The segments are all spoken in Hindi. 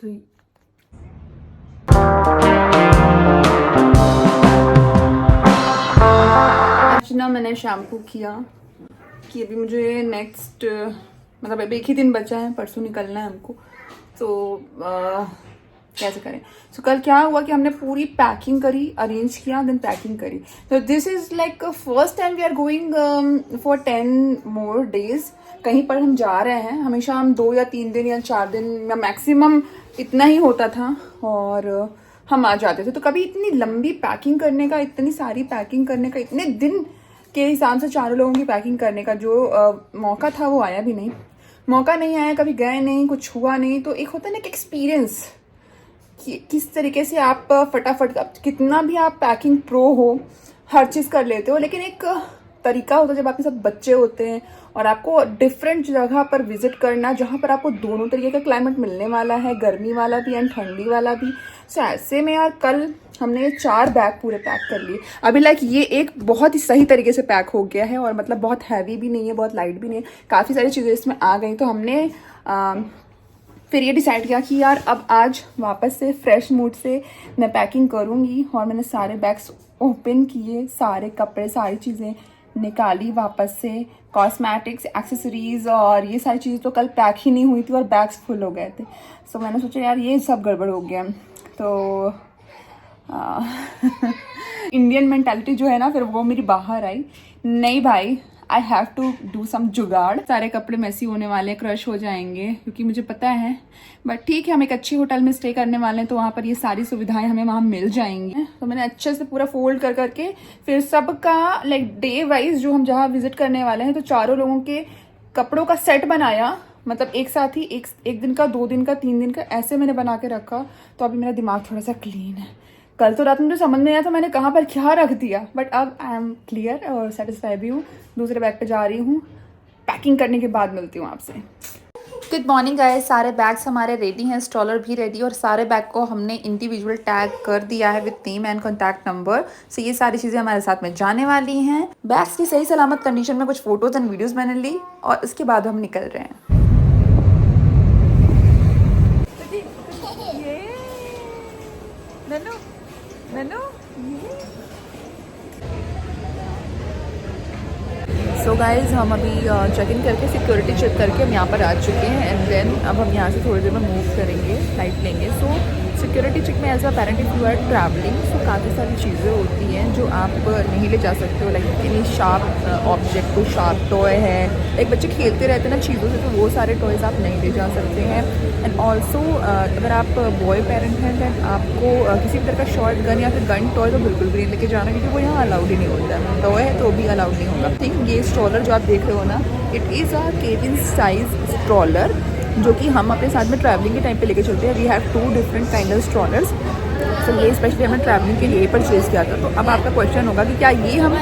3। आज ना मैंने शैम्पू किया कि अभी मुझे नेक्स्ट मतलब अभी एक ही दिन बचा है, परसों निकलना है हमको। तो कैसे करें। तो कल क्या हुआ कि हमने पूरी पैकिंग करी, अरेंज किया, देन पैकिंग करी। तो this is like first time we are going for 10 more days. कहीं पर हम जा रहे हैं, हमेशा हम 2 या 3 दिन या 4 दिन या मैक्सिमम इतना ही होता था और हम आ जाते थे। तो कभी इतनी लंबी पैकिंग करने का, इतनी सारी पैकिंग करने का, इतने दिन के हिसाब से 4 लोगों की पैकिंग करने का जो मौका था वो आया भी नहीं। मौका नहीं आया, कभी गए नहीं, कुछ हुआ नहीं। तो एक होता है ना कि एक्सपीरियंस कि किस तरीके से आप फटाफट, कितना भी आप पैकिंग प्रो हो, हर चीज़ कर लेते हो, लेकिन एक तरीका होता है जब आपके साथ बच्चे होते हैं और आपको डिफरेंट जगह पर विजिट करना, जहाँ पर आपको दोनों तरीके का क्लाइमेट मिलने वाला है, गर्मी वाला भी एंड ठंडी वाला भी। सो ऐसे में यार कल हमने 4 बैग पूरे पैक कर लिए। अभी लाइक ये एक बहुत ही सही तरीके से पैक हो गया है और मतलब बहुत हैवी भी नहीं है, बहुत लाइट भी नहीं है, काफ़ी सारी चीज़ें इसमें आ गई। तो हमने फिर ये डिसाइड किया कि यार अब आज वापस से फ्रेश मूड से मैं पैकिंग करूँगी और मैंने सारे बैग्स ओपन किए, सारे कपड़े, सारी चीज़ें निकाली वापस से, कॉस्मेटिक्स, एक्सेसरीज और ये सारी चीज़ें तो कल पैक ही नहीं हुई थी और बैग्स फुल हो गए थे। सो मैंने सोचा यार ये सब गड़बड़ हो गया। तो इंडियन मेंटालिटी जो है ना, फिर वो मेरी बाहर आई। नहीं भाई, I have to do some जुगाड़। सारे कपड़े मैसी होने वाले, क्रश हो जाएंगे क्योंकि मुझे पता है, बट ठीक है, हम एक अच्छी होटल में स्टे करने वाले हैं तो वहाँ पर ये सारी सुविधाएं हमें वहाँ मिल जाएंगी। तो मैंने अच्छे से पूरा फोल्ड कर करके फिर सबका लाइक डे वाइज जो हम जहाँ विजिट करने वाले हैं, तो 4 लोगों के कपड़ों का सेट बनाया। मतलब एक साथ ही एक दिन का, 2 दिन का, 3 दिन का, ऐसे मैंने बना के रखा। तो अभी मेरा दिमाग थोड़ा सा क्लीन है। कल तो रात में जो समझ में आया था मैंने कहाँ पर क्या रख दिया, बट अब आई एम क्लियर और सेटिस्फाई भी हूँ। दूसरे बैग पे जा रही हूँ, पैकिंग करने के बाद मिलती हूँ आपसे। गुड मॉर्निंग गाइस, सारे बैग्स हमारे रेडी हैं, स्ट्रॉलर भी रेडी, और सारे बैग को हमने इंडिविजुअल टैग कर दिया है with name and contact number. So ये सारी चीज़ें हमारे साथ में जाने वाली हैं। बैग्स की सही सलामत कंडीशन में कुछ फोटोज एंड वीडियोज़ मैंने ली और उसके बाद हम निकल रहे हैं। सो गाइज हम अभी चेक इन करके, सिक्योरिटी चेक करके हम यहाँ पर आ चुके हैं एंड देन अब हम यहाँ से थोड़ी देर में मूव करेंगे, फ्लाइट लेंगे। सो सिक्योरिटी चेक में as a parent if you are travelling, so काफ़ी सारी चीज़ें होती हैं जो आप नहीं ले जा सकते हो, लाइक एनी शार्प ऑब्जेक्ट, कोई शार्प टॉय है, एक बच्चे खेलते रहते हैं ना चीज़ों से, तो वो सारे टॉयज़ आप नहीं ले जा सकते हैं। एंड ऑल्सो अगर आप बॉय पेरेंट हैं दैन आपको किसी भी तरह का शॉर्ट गन या फिर गन टॉय तो बिल्कुल भी नहीं लेके जाना, क्योंकि वो यहाँ अलाउड ही नहीं होता है। टॉय है तो भी अलाउड नहीं होगा। थिंक ये स्ट्रॉलर जो आप देख रहे हो ना, it is a cabin size stroller जो कि हम अपने साथ में ट्रैवलिंग के टाइम पे लेके चलते हैं। We have 2 different kind of strollers. So ये स्पेशली हमने ट्रैवलिंग के लिए परचेज़ किया था। तो अब आपका क्वेश्चन होगा कि क्या ये हम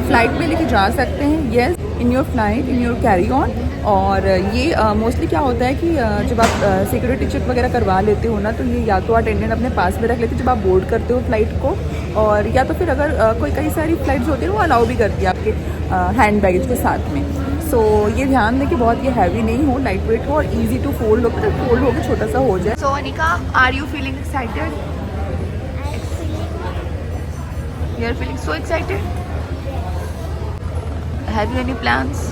फ्लाइट में लेके जा सकते हैं? Yes, in your flight, in your carry on. और ये मोस्टली क्या होता है कि जब आप सिक्योरिटी चेक वगैरह करवा लेते हो ना, तो ये या तो अटेंडेंट अपने पास में रख लेते जब आप बोर्ड करते हो फ्लाइट को, और या तो फिर अगर कोई कई सारी फ्लाइट्स होती है वो अलाउ भी करती है आपके हैंड बैगेज के साथ में। सो ये ध्यान दें कि बहुत ये हैवी नहीं हो, लाइट वेट हो और इजी टू फोल्ड हो, तो फोल्ड होकर छोटा सा हो जाए। So Anika, are you feeling excited? You are feeling so excited? Have you any plans?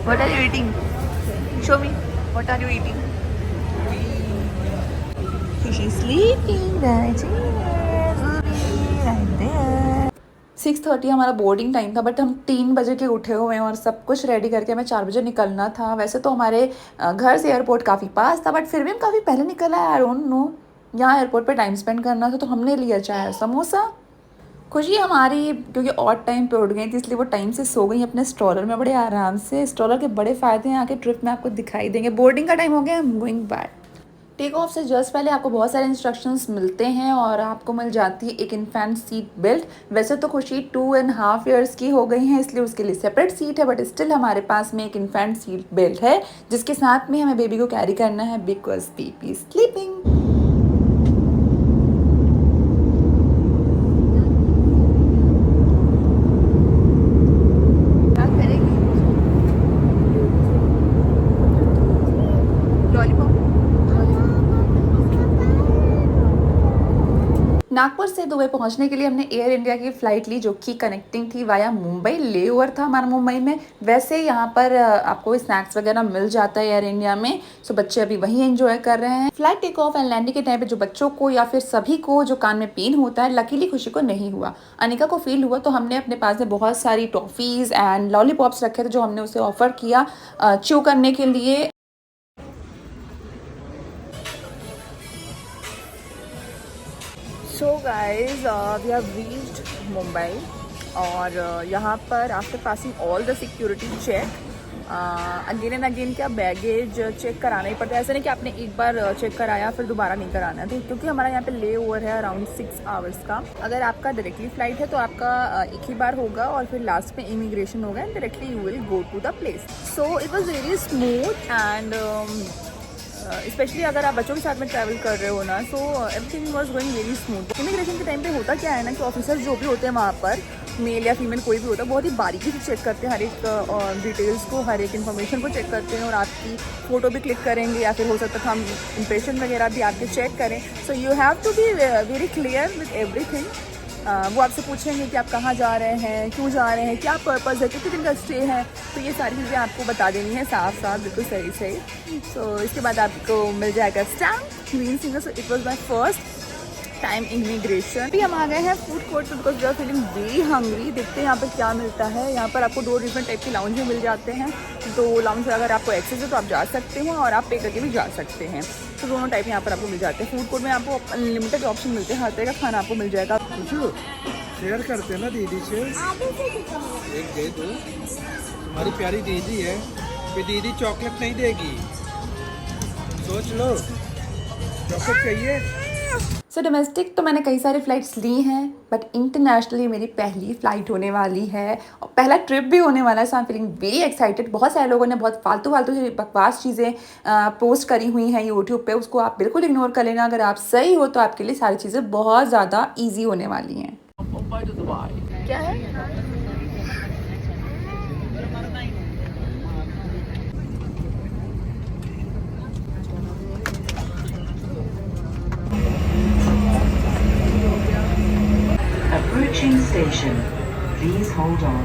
What are you eating? Show me. What are you eating? She's sleeping right here, right there. 6:30 हमारा बोर्डिंग टाइम था, बट हम 3 बजे के उठे हुए हैं और सब कुछ रेडी करके हमें 4 बजे निकलना था। वैसे तो हमारे घर से एयरपोर्ट काफ़ी पास था, बट फिर भी हम काफ़ी पहले निकला है। आई डोंट नो, यहाँ एयरपोर्ट पे टाइम स्पेंड करना था तो हमने लिया चाय और समोसा। खुशी हमारी क्योंकि और टाइम पे उठ गई थी, इसलिए वो टाइम से सो गई अपने स्ट्रॉलर में बड़े आराम से। स्ट्रॉलर के बड़े फ़ायदे हैं, आके ट्रिप में आपको दिखाई देंगे। बोर्डिंग का टाइम हो गया, I am going back. Take off से जस्ट पहले आपको बहुत सारे इंस्ट्रक्शंस मिलते हैं और आपको मिल जाती है एक इन्फेंट सीट बेल्ट। वैसे तो खुशी 2.5 ईयर्स की हो गई है, इसलिए उसके लिए सेपरेट सीट है, बट स्टिल हमारे पास में एक इन्फेंट सीट बेल्ट है जिसके साथ में हमें बेबी को कैरी करना है बिकॉज बेबी स्लीपिंग। नागपुर से दुबई पहुंचने के लिए हमने एयर इंडिया की फ़्लाइट ली, जो कि कनेक्टिंग थी वाया मुंबई। ले ओवर था हमारा मुंबई में। वैसे यहाँ पर आपको स्नैक्स वगैरह मिल जाता है एयर इंडिया में, सो बच्चे अभी वही एंजॉय कर रहे हैं। Flight take off and landing के टाइम पे जो बच्चों को या फिर सभी को जो कान में पेन होता है, लकीली खुशी को नहीं हुआ, अनिका को फील हुआ। तो हमने अपने पास में बहुत सारी टॉफ़ीज़ एंड लॉलीपॉप्स रखे थे जो हमने उसे ऑफ़र किया च्यू करने के लिए। So guys we have reached Mumbai और यहाँ पर after passing all the security check again and again क्या बैगेज चेक कराना ही पड़ता है। ऐसा नहीं कि आपने एक बार चेक कराया फिर दोबारा नहीं कराना है, तो क्योंकि हमारा यहाँ पे ले ओवर है अराउंड 6 आवर्स का। अगर आपका डायरेक्टली फ्लाइट है तो आपका एक ही बार होगा और फिर लास्ट में इमिग्रेशन होगा and directly you will go to the place. So it was very smooth and specially अगर आप बच्चों के साथ में ट्रैवल कर रहे हो ना, so everything was going very smooth. Immigration के टाइम पे होता क्या है ना कि ऑफिसर जो भी होते हैं वहाँ पर, मेल या फीमेल कोई भी होता है, बहुत ही बारीकी से चेक करते हैं हर एक डिटेल्स को, हर एक इन्फॉर्मेशन को चेक करते हैं और आपकी फ़ोटो भी क्लिक करेंगे या फिर हो सकता है हम इंप्रेशन वगैरह भी आपके चेक करें। So you have to be very clear with everything. वो आपसे पूछेंगे कि आप कहाँ जा रहे हैं, क्यों जा रहे हैं, क्या पर्पज़ है, कितने दिन का स्टे है, तो ये सारी चीज़ें आपको बता देनी है साफ साफ, बिल्कुल सही सही। सो इसके बाद आपको मिल जाएगा stamp green signal. So it was my first time immigration. अभी हम आ गए हैं फूड कोर्ट में because we are feeling very hungry. देखते हैं यहाँ पर क्या मिलता है। यहाँ पर आपको 2 डिफरेंट टाइप के लाउंज में मिल जाते हैं। तो लाउंज में अगर आपको एक्सेस है तो आप जा सकते हो और आप पे करके भी जा सकते हैं। तो दोनों टाइप यहाँ पर आपको मिल जाते हैं। फूड कोर्ट में आपको अनलिमिटेड ऑप्शन मिलते हैं, हर तरह का खाना आपको मिल जाएगा। शेयर करते हैं ना दीदी से, एक दे दो। तुम्हारी प्यारी दीदी है, फिर दीदी चॉकलेट नहीं देगी, सोच लो। चॉकलेट चाहिए? सो डोमेस्टिक तो मैंने कई सारी फ़्लाइट्स ली हैं, बट इंटरनेशनली मेरी पहली फ़्लाइट होने वाली है और पहला ट्रिप भी होने वाला है। So I am feeling very excited. बहुत सारे लोगों ने बहुत फालतू फालतू से बकवास चीज़ें पोस्ट करी हुई हैं यूट्यूब पे, उसको आप बिल्कुल इग्नोर कर लेना। अगर आप सही हो तो आपके लिए सारी चीज़ें बहुत ज़्यादा ईजी होने वाली हैं। क्या है? Approaching station. Please hold on.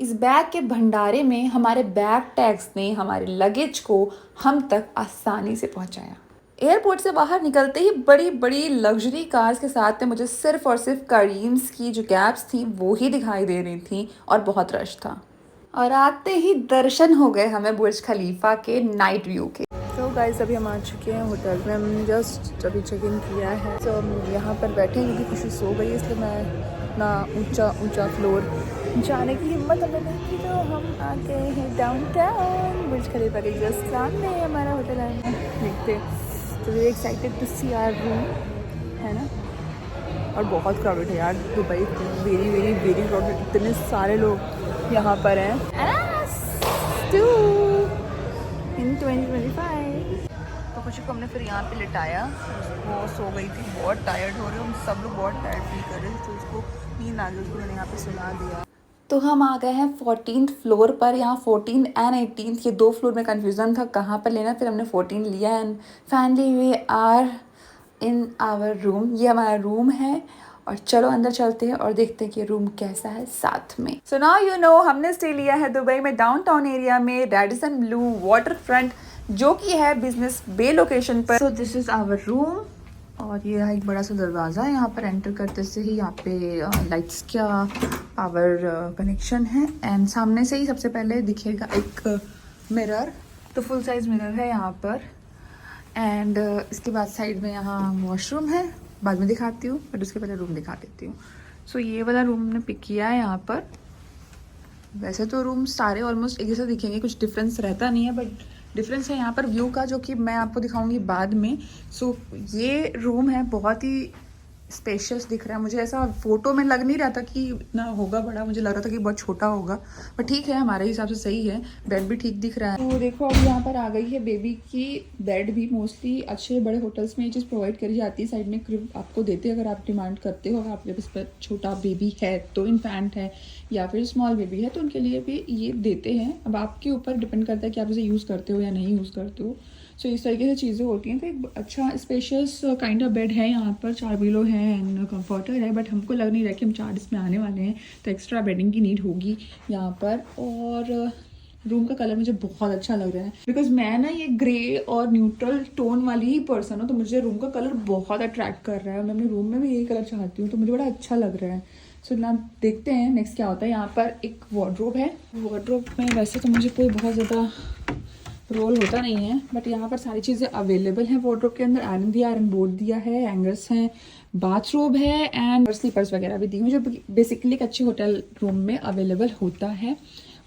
इस बैग के भंडारे में हमारे बैग टैग्स ने हमारे लगेज को हम तक आसानी से पहुंचाया। एयरपोर्ट से बाहर निकलते ही बड़ी बड़ी लग्जरी कार्स के साथ में मुझे सिर्फ और सिर्फ करीम्स की जो कैब्स थी वो ही दिखाई दे रही थी और बहुत रश था। और आते ही दर्शन हो गए हमें बुर्ज खलीफा के नाइट व्यू के। तो गाइस अभी हम आ चुके हैं होटल में। हमने जस्ट अभी चेक इन किया है। तो हम यहाँ पर बैठे क्योंकि खुशी सो गई, इसलिए मैं ना ऊंचा फ्लोर जाने की हिम्मत हमें नहीं की। तो हम आ गए हैं डाउनटाउन बुर्ज खलीफा के जस्ट सामने हमारा होटल है। देखते तो very excited to see our room, है ना। और बहुत क्राउडेड है यार Dubai, very very very crowded. इतने सारे लोग यहाँ पर हैं इन 2025। तो खुशी को हमने फिर यहाँ पे लिटाया, वो सो गई थी, बहुत टायर्ड हो रही है, हम सब लोग बहुत टायर्ड फील कर रहे थे। तो उसको नींद आ गई, उसको मैंने यहाँ पे सुला दिया। तो हम आ गए हैं 14th फ्लोर पर। यहाँ 14 एंड 18 ये 2 फ्लोर में कन्फ्यूज़न था कहाँ पर लेना, फिर हमने 14 लिया and finally we are in our room. ये हमारा रूम है और चलो अंदर चलते हैं और देखते हैं कि रूम कैसा है साथ में। सो नाउ यू नो हमने स्टे लिया है दुबई में डाउनटाउन एरिया में रेडिसन ब्लू वाटर फ्रंट, जो कि है बिजनेस बे लोकेशन पर। So this is our room और ये एक बड़ा सा दरवाज़ा है। यहाँ पर एंटर करते से ही यहाँ पे लाइट्स का पावर कनेक्शन है एंड सामने से ही सबसे पहले दिखेगा एक मिरर। तो फुल साइज़ मिरर है यहाँ पर एंड इसके बाद साइड में यहाँ वॉशरूम है, बाद में दिखाती हूँ, बट उसके पहले रूम दिखा देती हूँ। सो ये वाला रूम हमने पिक किया है यहाँ पर। वैसे तो रूम सारे ऑलमोस्ट एक जैसे दिखेंगे, कुछ डिफरेंस रहता नहीं है, बट डिफरेंस है यहाँ पर व्यू का, जो कि मैं आपको दिखाऊंगी बाद में। सो ये रूम है बहुत ही स्पेशियस दिख रहा है मुझे। ऐसा फोटो में लग नहीं रहा था कि इतना होगा बड़ा, मुझे लग रहा था कि बहुत छोटा होगा, पर ठीक है हमारे हिसाब से सही है। बेड भी ठीक दिख रहा है। तो देखो अब यहाँ पर आ गई है बेबी की बेड भी। मोस्टली अच्छे बड़े होटल्स में ये चीज़ प्रोवाइड करी जाती है, साइड में क्रिब आपको देते हैं अगर आप डिमांड करते हो। अगर आपके पास छोटा बेबी है तो इन्फेंट है या फिर स्मॉल बेबी है तो उनके लिए भी ये देते हैं। अब आपके ऊपर डिपेंड करता है कि आप इसे यूज़ करते हो या नहीं यूज़ करते हो। सो इस तरीके से चीज़ें होती हैं। तो एक अच्छा स्पेशियस काइंड ऑफ बेड है यहाँ पर, 4 पिलो है एंड कंफर्टर है, बट हमको लग नहीं रहा कि हम 4 इसमें आने वाले हैं, तो एक्स्ट्रा बेडिंग की नीड होगी यहाँ पर। और रूम का कलर मुझे बहुत अच्छा लग रहा है बिकॉज मैं ना ये ग्रे और न्यूट्रल टोन वाली ही पर्सन हूँ, तो मुझे रूम का कलर बहुत अट्रैक्ट कर रहा है। मैं अपने रूम में भी यही कलर चाहती हूँ, तो मुझे बड़ा अच्छा लग रहा है। सो ना देखते हैं नेक्स्ट क्या होता है। यहाँ पर एक वार्डरोब है। वार्डरोब में वैसे तो मुझे कोई बहुत ज़्यादा रोल होता नहीं है, बट यहाँ पर सारी चीज़ें अवेलेबल हैं वार्डरोब के अंदर। आयरन दिया, आयरन बोर्ड दिया है, हैंगर्स हैं, बाथरोब है एंड स्लीपर्स वगैरह भी दी हुई, जो बेसिकली एक अच्छे होटल रूम में अवेलेबल होता है।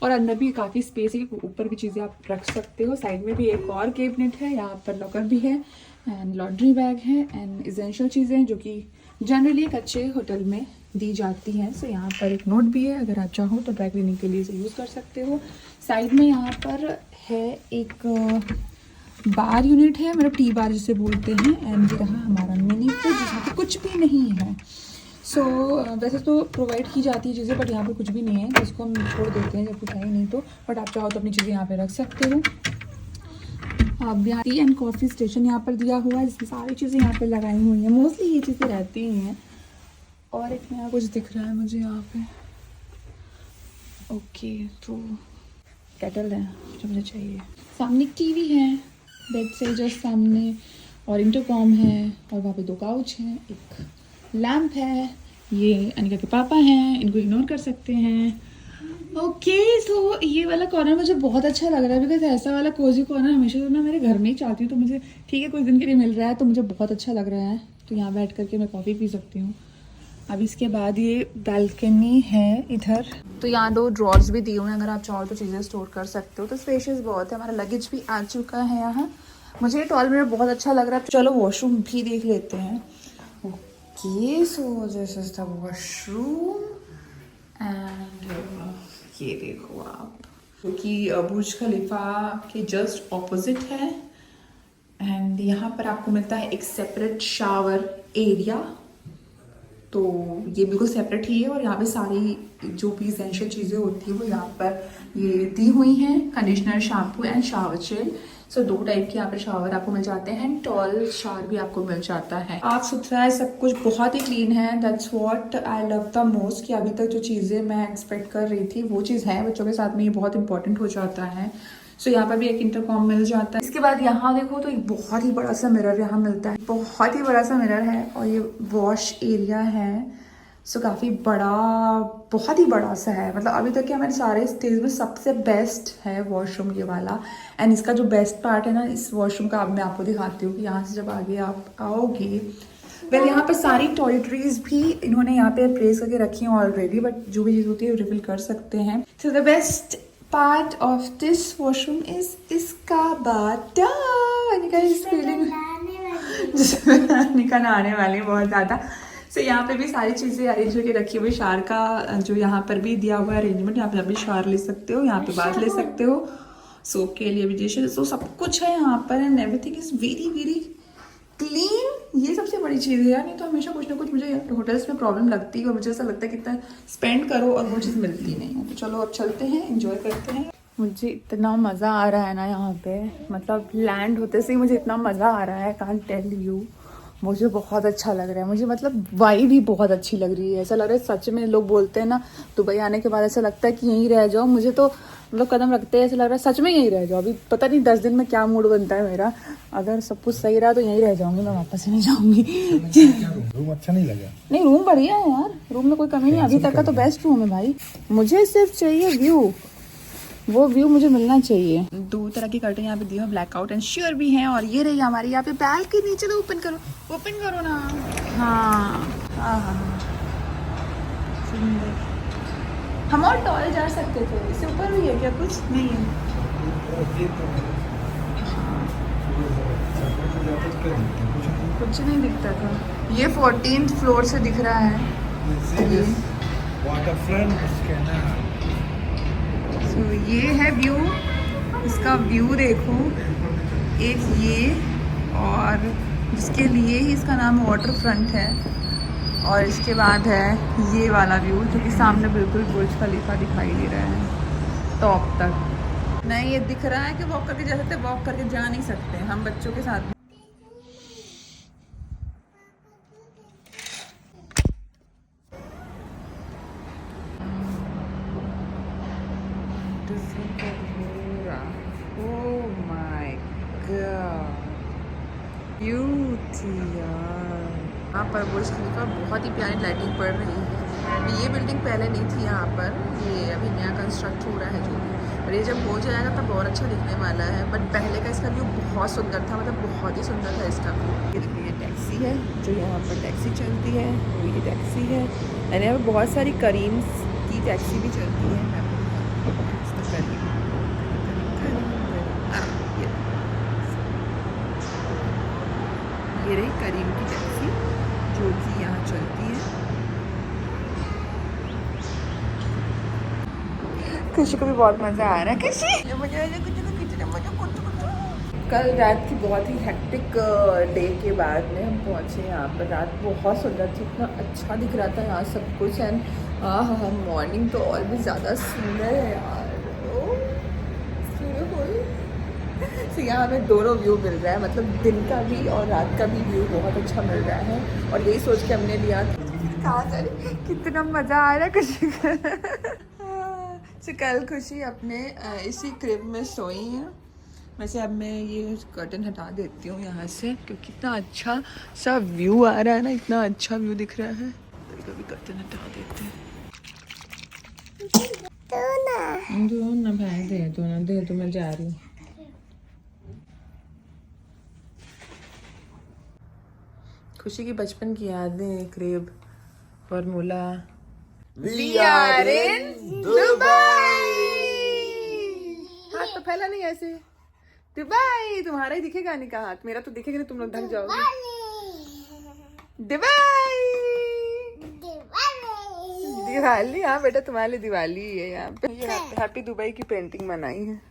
और अंदर भी काफ़ी स्पेस है, ऊपर भी चीज़ें आप रख सकते हो। साइड में भी एक और कैबिनेट है, यहाँ पर लॉकर भी है एंड लॉन्ड्री बैग है एंड इसेंशियल चीज़ें जो कि जनरली एक अच्छे होटल में दी जाती हैं। सो यहाँ पर एक नोट भी है, अगर आप चाहो तो ड्राई क्लीनिंग के लिए इसे यूज़ कर सकते हो। साइड में यहाँ पर है एक बार यूनिट है, मतलब टी बार जिसे बोलते हैं, एंड ये रहा हमारा मिनी फ्रिज जिसमें कि कुछ भी नहीं है। सो वैसे तो प्रोवाइड की जाती है चीज़ें, बट यहाँ पर कुछ भी नहीं है, जिसको हम छोड़ देते हैं जब कुछ है ही नहीं तो। बट आप चाहो तो अपनी चीज़ें यहाँ पे रख सकते हो। अब यहाँ टी एंड कॉफ़ी स्टेशन यहाँ पर दिया हुआ है, जिसमें सारी चीज़ें यहाँ पे लगाई हुई हैं। मोस्टली ये चीज़ें रहती ही हैं। और एक नया कुछ दिख रहा है मुझे यहाँ पे। ओके, तो केटल है जो मुझे चाहिए। सामने एक टीवी है बेड से जस्ट सामने, और इंटरकॉम है, और वहाँ पे 2 काउच हैं, एक लैम्प है। ये अनिका के पापा हैं, इनको इग्नोर कर सकते हैं। ओके, तो ये वाला कॉर्नर मुझे बहुत अच्छा लग रहा है बिकॉज ऐसा वाला कोजी कॉर्नर हमेशा तो मैं मेरे घर में ही चाहती हूँ। तो मुझे ठीक है कुछ दिन के लिए मिल रहा है तो मुझे बहुत अच्छा लग रहा है। तो यहाँ बैठ करके मैं कॉफ़ी पी सकती हूँ। अब इसके बाद ये बालकनी है इधर, तो यहाँ 2 ड्रॉर्स भी दिए हुए हैं, अगर आप चाहो तो चीज़ें स्टोर कर सकते हो। तो स्पेशियस बहुत है। हमारा लगेज भी आ चुका है यहाँ। मुझे ये टॉल मिरर बहुत अच्छा लग रहा है। चलो वॉशरूम भी देख लेते हैं। Okay, so this is the washroom and ये देखो आप, क्योंकि बुर्ज खलीफा के जस्ट ऑपोजिट है। एंड यहाँ पर आपको मिलता है एक सेपरेट शावर एरिया, तो ये बिल्कुल सेपरेट ही है। और यहाँ पे सारी जो भी एसेंशियल चीज़ें होती है वो यहाँ पर ये दी हुई हैं, conditioner, shampoo and shower gel. So 2 type के यहाँ पर शावर आपको मिल जाते हैं। टॉल शावर भी आपको मिल जाता है। साफ सुथरा है, सब कुछ बहुत ही क्लीन है। That's what I love the most, कि अभी तक जो चीज़ें मैं एक्सपेक्ट कर रही थी वो चीज़ है। बच्चों के साथ में ये बहुत इंपॉर्टेंट हो जाता है। सो यहाँ पर भी एक इंटरकॉम मिल जाता है। इसके बाद यहाँ देखो तो एक बहुत ही बड़ा सा मिरर यहाँ मिलता है, बहुत ही बड़ा सा मिरर है। और ये वॉश एरिया है, सो काफ़ी बड़ा, बहुत ही बड़ा सा है। मतलब अभी तक के हमारे सारे स्टेज में सबसे बेस्ट है वॉशरूम ये वाला। एंड इसका जो बेस्ट पार्ट है ना इस वॉशरूम का, अब मैं आपको दिखाती हूँ कि यहाँ से जब आगे आप आओगे, वेल यहाँ पर सारी टॉयलेटरीज भी इन्होंने यहाँ पे प्लेस करके रखी हैं ऑलरेडी, बट जो भी चीज़ होती है रिफिल कर सकते हैं। So the best part of this washroom is इसका बाथटब। अनिका इज फीलिंग जिसमें अनिका नहाने वाली है बहुत ज़्यादा। सो यहाँ पे भी सारी चीज़ें अरेंज करके रखी हुई। शार का जो यहाँ पर भी दिया हुआ है अरेंजमेंट, यहाँ पे आप भी शार ले सकते हो, यहाँ पे बाथ ले सकते हो, सोप के लिए भी डिशेज, तो सब कुछ है यहाँ पर। And everything is very very clean. ये सबसे बड़ी चीज़ है यार। नहीं तो हमेशा कुछ ना कुछ मुझे होटल्स में प्रॉब्लम लगती है और मुझे ऐसा लगता है कि इतना स्पेंड करो और वो चीज़ मिलती नहीं है। तो चलो अब चलते हैं, एंजॉय करते हैं। मुझे इतना मज़ा आ रहा है ना यहाँ पे, मतलब लैंड होते से ही मुझे इतना मज़ा आ रहा है, कांट टेल यू। मुझे बहुत अच्छा लग रहा है। मुझे मतलब वाइब भी बहुत अच्छी लग रही है। ऐसा लग रहा है सच में, लोग बोलते हैं ना दुबई आने के बाद ऐसा लगता है कि यहीं रह जाओ। मुझे तो मतलब कदम रखते हैं ऐसा लग रहा है सच में यहीं रह जाओ। अभी पता नहीं 10 दिन में क्या मूड बनता है मेरा। अगर सब कुछ सही रहा तो यहीं रह जाऊंगी, मैं वापस ही नहीं जाऊंगी। रूम अच्छा नहीं लगा? नहीं, रूम बढ़िया है यार, रूम में कोई कमी नहीं। अभी तक का तो बेस्ट रूम है भाई। मुझे सिर्फ चाहिए व्यू, वो व्यू मुझे मिलना चाहिए। 2 तरह की कर्टन यहाँ पे दी है, ब्लैकआउट एंड श्योर भी है। और ये रही हमारी यहाँ पे बालकनी। चलो ओपन करो, ओपन करो ना। हाँ हाँ हाँ, सुंदर। हम और टॉल जा सकते थे, इससे ऊपर भी है क्या? कुछ नहीं है। कुछ नहीं दिखता था। ये 14th फ्लोर से दिख रहा है। वाटर फ्रंट उसके ना। So, ये है व्यू, इसका व्यू देखो, एक ये, और जिसके लिए ही इसका नाम वाटर फ्रंट है, और इसके बाद है ये वाला व्यू जो कि सामने बिल्कुल बुर्ज खलीफा दिखाई दे रहा है टॉप तक। नहीं, ये दिख रहा है कि वॉक करके जा सकते, वॉक करके जा नहीं सकते हम बच्चों के साथ। Oh my God, beauty यार। यहाँ पर बुर्ज खलीफा बहुत ही प्यारी लाइटिंग पड़ रही है। ये बिल्डिंग पहले नहीं थी यहाँ पर, ये अभी नया कंस्ट्रक्ट हो रहा है जो भी, और ये जब हो जाएगा तब और अच्छा दिखने वाला है। बट पहले का इसका व्यू बहुत सुंदर था, मतलब बहुत ही सुंदर था इसका व्यू। ये टैक्सी है जो यहाँ पर टैक्सी चलती है, वो ये टैक्सी है। और यहाँ पर बहुत सारी करीम्स की टैक्सी भी चलती है। ये रही करीम की टैक्सी जो कि यहाँ चलती है। खुशी को भी बहुत मज़ा आ रहा है। खुशी कल रात की बहुत ही हेक्टिक डे के बाद में हम पहुँचे यहाँ पर। रात बहुत सुंदर थी, इतना अच्छा दिख रहा था यहाँ सब कुछ। एंड हाँ, मॉर्निंग तो और भी ज़्यादा सुंदर है यार। तो यहाँ हमें दोनों व्यू मिल रहा है, मतलब दिन का भी और रात का भी व्यू बहुत अच्छा मिल रहा है। और यही सोच के हमने लिया कहाँ चले, कितना मज़ा आ रहा है खुशी से। कल खुशी अपने इसी क्रिब में सोई है। वैसे अब मैं ये कर्टन हटा देती हूँ यहाँ से, क्योंकि इतना अच्छा सा व्यू आ रहा है ना, इतना अच्छा व्यू दिख रहा है। कभी कर्टन हटा देते हैं। दो ना भाई, दे दो मैं जा रही हूँ। खुशी की बचपन की यादें, crab, formula. We are in Dubai. हाथ तो फैला नहीं ऐसे। दुबई तुम्हारा ही दिखेगा नहीं का हाथ, मेरा तो दिखेगा नहीं, तुम लोग ढक जाओगे। दिवाली दिवाली, हाँ बेटा तुम्हारे लिए दिवाली है। यहाँ पे हैप्पी दुबई की पेंटिंग बनाई है।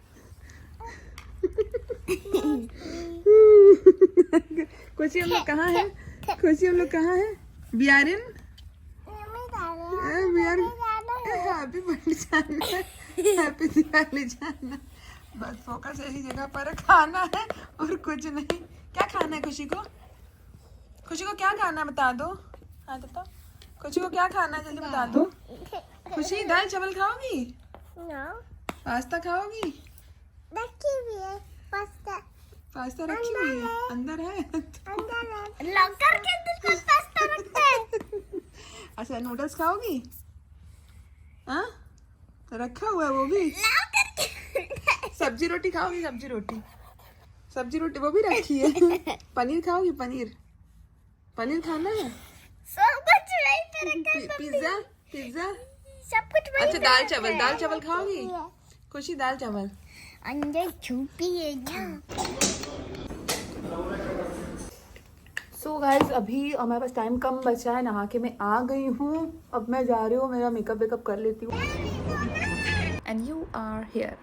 खुशी हम लोग कहाँ हैं? खुशी हम लोग कहाँ हैं? बियारिन हैप्पी बर्थडे जाना है, हैप्पी दिवाली जाना। बस फोकस ऐसी जगह पर खाना है और कुछ नहीं। क्या खाना है खुशी को? खुशी को क्या खाना है बता दो। हाँ बताओ खुशी को क्या खाना है, जल्दी बता दो। खुशी दाल चावल खाओगी? पास्ता खाओगी? पास्ता रखी हुई है अंदर है। लॉकर के अंदर पास्ता रखते हैं। अच्छा नूडल्स खाओगी? हाँ तो रखा हुआ है वो भी। सब्जी रोटी खाओगी? सब्जी रोटी वो भी रखी है। पनीर खाओगी? पनीर खाना है? सब कुछ वहीं पे रखा है। पिज्जा सब कुछ वहीं अच्छा दाल चावल खाओगी? खुशी दाल चावल अंदर छुपी है ना। सो गाइज अभी हमारे पास टाइम कम बचा है, नहा के मैं आ गई हूँ। अब मैं जा रही हूँ, मेरा मेकअप वेकअप कर लेती हूँ। And you are here.